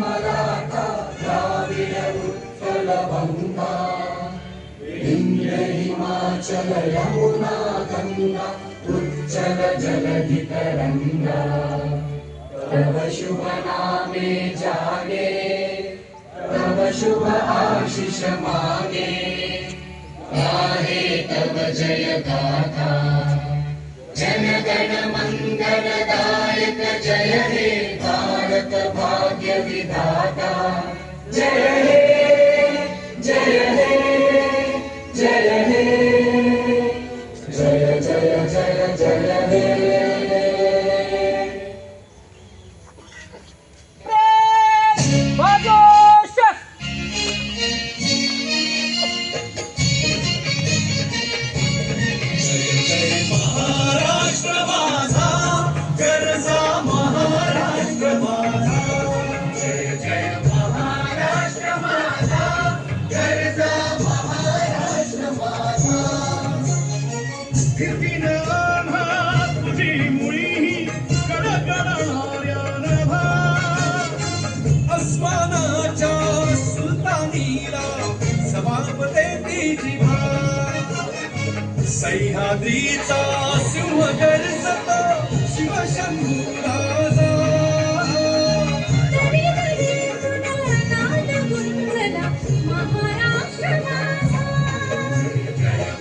मराठा द्राविड उत्कल बंगा विंध्य हिमाचल यमुना गंगा उच्चल जलधि तरंगा तव शुभ नामे जागे तव शुभ आशीष मागे गाहे तव जय गाथा जन गण मंगलदायक जय हे भारत भाग्य विधाता जय हे जय हे जय हे जय जय जय जय हे सह्याद्रीचा सिंह गर्जत शिवशंभू राजा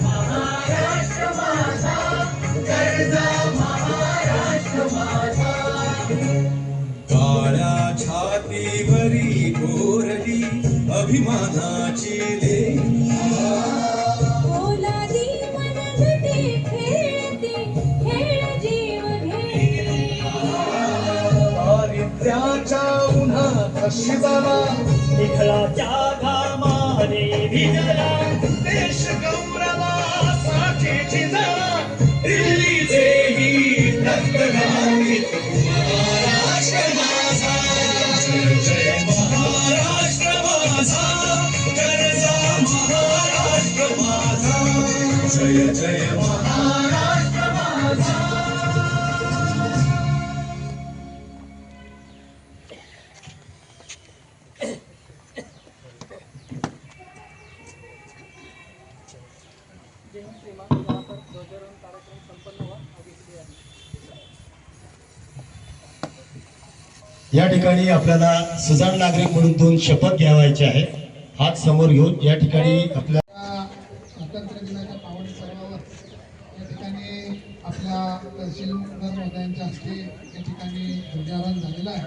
महाराष्ट्र माझा गर्जा महाराष्ट्र माझा काळ्या छातीवरी कोरली अभिमानाची लेणी शिवाला विठ्ठलाच्या घामाने भिजला देश गौरवासाठी झिजला दिल्लीचे ही रक्तगामी महाराष्ट्र माझा जय जय महाराष्ट्र माझा गर्जा महाराष्ट्र माझा जय जय महाराष्ट्र माझा या ठिकाणी आपल्याला सुजाण नागरिक म्हणून 2 शपथ घ्यावायचे आहे. हात समोर घेऊन या ठिकाणी आपल्या स्वातंत्र्य दिनाच्या पावन पर्वावर या ठिकाणी आपल्या तहसीलदार महोदयांच्या हस्ते या ठिकाणी ध्वजारोहण झालेलं आहे.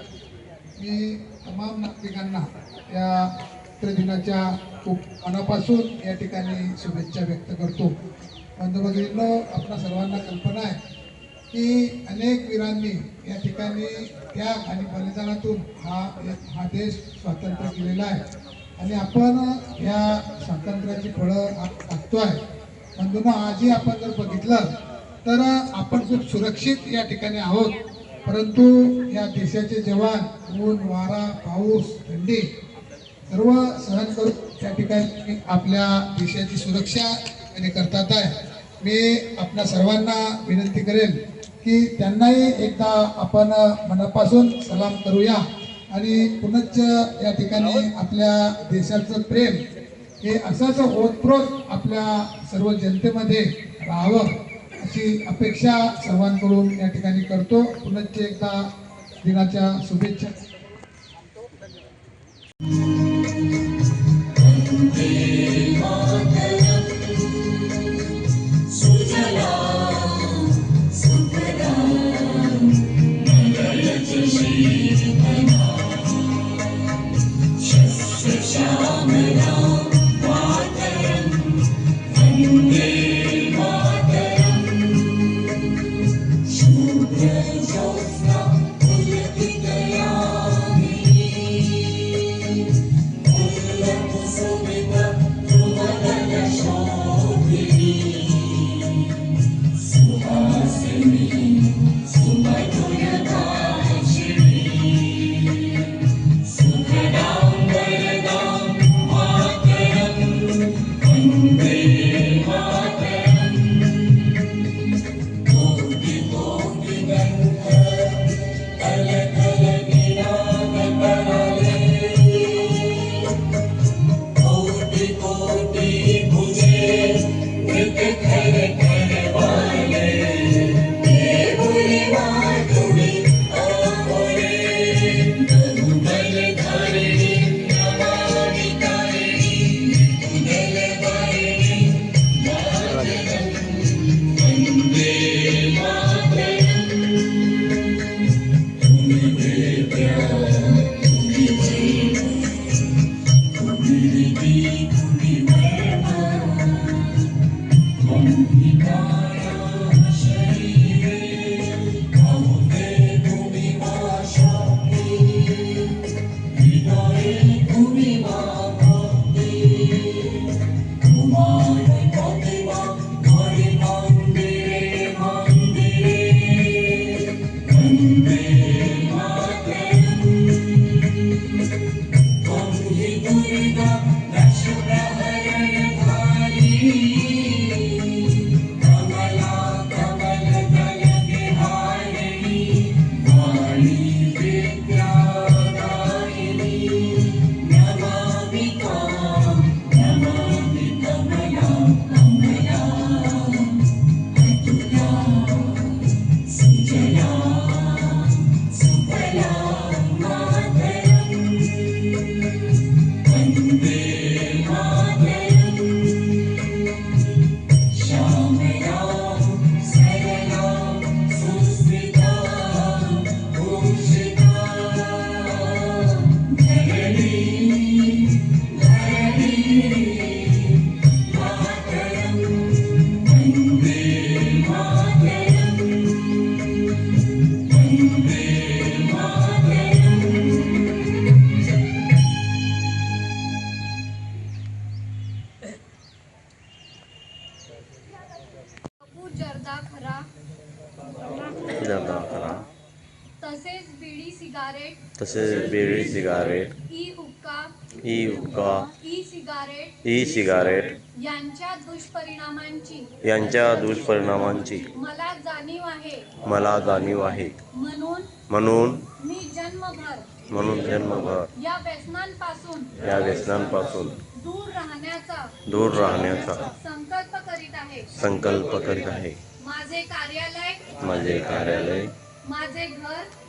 मी तमाम नागरिकांना या स्वातंत्र्य दिनाच्या खूप मनापासून या ठिकाणी शुभेच्छा व्यक्त करतो. बंधू भगिनींनो, आपल्या सर्वांना कल्पना आहे की अनेक वीरांनी या ठिकाणी त्याग आणि बलिदानातून हा देश स्वातंत्र्य केलेला आहे आणि आपण या स्वातंत्र्याची फळं टाकतोय. बंधूंनो, आजही आपण जर बघितलं तर आपण खूप सुरक्षित या ठिकाणी आहोत, परंतु या देशाचे जवान ऊन वारा पाऊस थंडी सर्व सहन करून त्या ठिकाणी आपल्या देशाची सुरक्षा आणि करतात आहे. मी आपल्या सर्वांना विनंती करेन की त्यांनाही एकदा आपण मनापासून सलाम करूया आणि पुनश्च या ठिकाणी आपल्या देशाचं प्रेम हे असंच ओतप्रोत आपल्या सर्व जनतेमध्ये राहावं अशी अपेक्षा सर्वांकडून या ठिकाणी करतो. पुनश्च एकदा दिनाच्या शुभेच्छा. ज्योत्स्ना उलकितया तसेच बीडी सिगारेट ई हुक्का ई हुक्का ई सिगारेट यांच्या दुष्परिणामांची मला जाणीव आहे म्हणून मी जन्मभर या व्यसनांपासून दूर राहण्याचा संकल्प करीत आहे माझे कार्यालय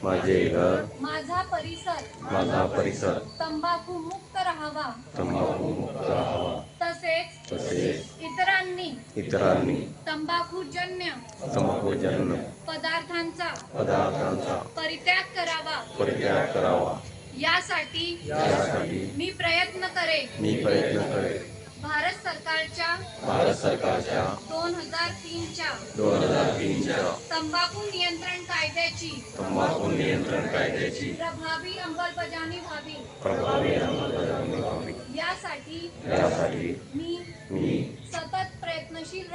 माझे घर माझा परिसर तंबाखू मुक्त राहावा तसेच इतरांनी तंबाखूजन्य पदार्थांचा परित्याग करावा यासाठी मी प्रयत्न करेन भारत सरकारच्या 2003 च्या तंबाखू नियंत्रण कायद्याची प्रभावी अंमलबजावणी व्हावी यासाठी मी सतत प्रयत्नशील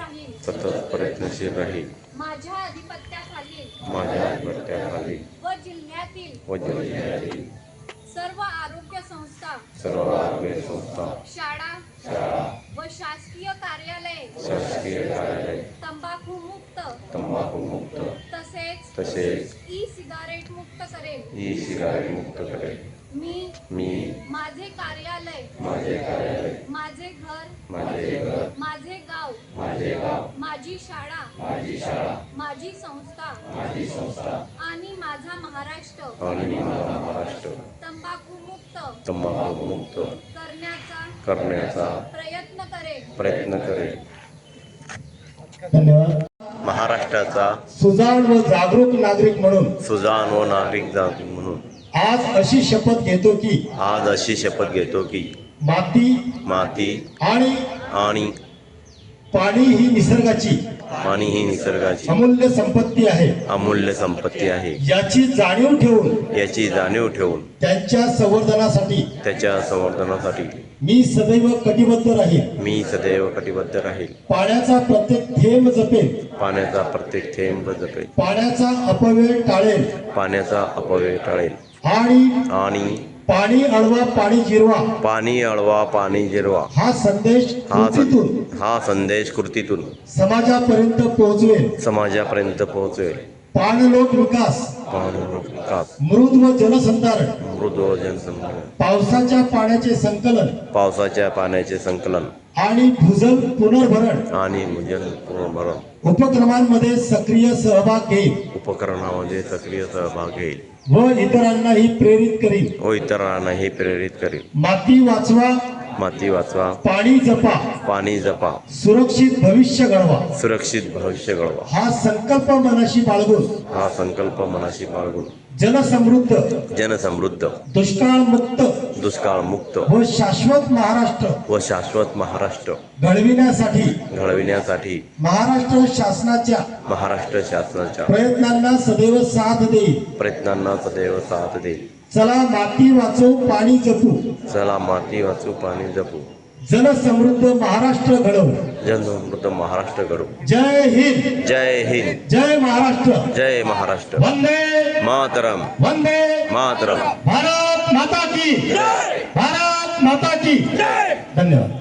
राहील माझ्या अधिपत्याखाली व जिल्ह्यातील सर्व आरोग्य संस्था शाळा व शासकीय कार्यालये तंबाखू मुक्त तसेच ई सिगारेट मुक्त करेल मी माझे कार्यालय माझे घर माझे गाव माझी शाळा माझी संस्था आणि माझा महाराष्ट्र तंबाखू मुक्त करण्याचा प्रयत्न करेल धन्यवाद. महाराष्ट्राचा सुजाण व जागरूक नागरिक म्हणून सुजाण व नागरिक म्हणून आज अशी शपथ घेतो की माती आणि पाणी ही निसर्गाची अमूल्य संपत्ती आहे याची जाणीव ठेवून त्यांच्या संवर्धनासाठी मी सदैव कटिबद्ध राहील पाण्याचा प्रत्येक थेंब जपेल पाण्याचा अपव्यय टाळेल आणि पाणी अळवा पाणी जिरवा हा संदेश कृतीतून समाजापर्यंत पोहोचवेल पाणलोट विकास मृद व जलसंधारण पावसाच्या पाण्याचे संकलन आणि भूजल पुनर्भरण उपक्रमांमध्ये सक्रिय सहभाग घेईल व इतरांनाही प्रेरित करील माती वाचवा पाणी जपा सुरक्षित भविष्य घडवा हा संकल्प मनाशी बाळगून जनसमृद्ध दुष्काळ मुक्त व शाश्वत महाराष्ट्र घडविण्यासाठी महाराष्ट्र शासनाच्या प्रयत्नांना सदैव साथ देईल चला माती वाचवू पाणी जपू जनसमृद्ध महाराष्ट्र घडवू जय हिंद जय महाराष्ट्र वंदे मातरम भारत माता की धन्यवाद.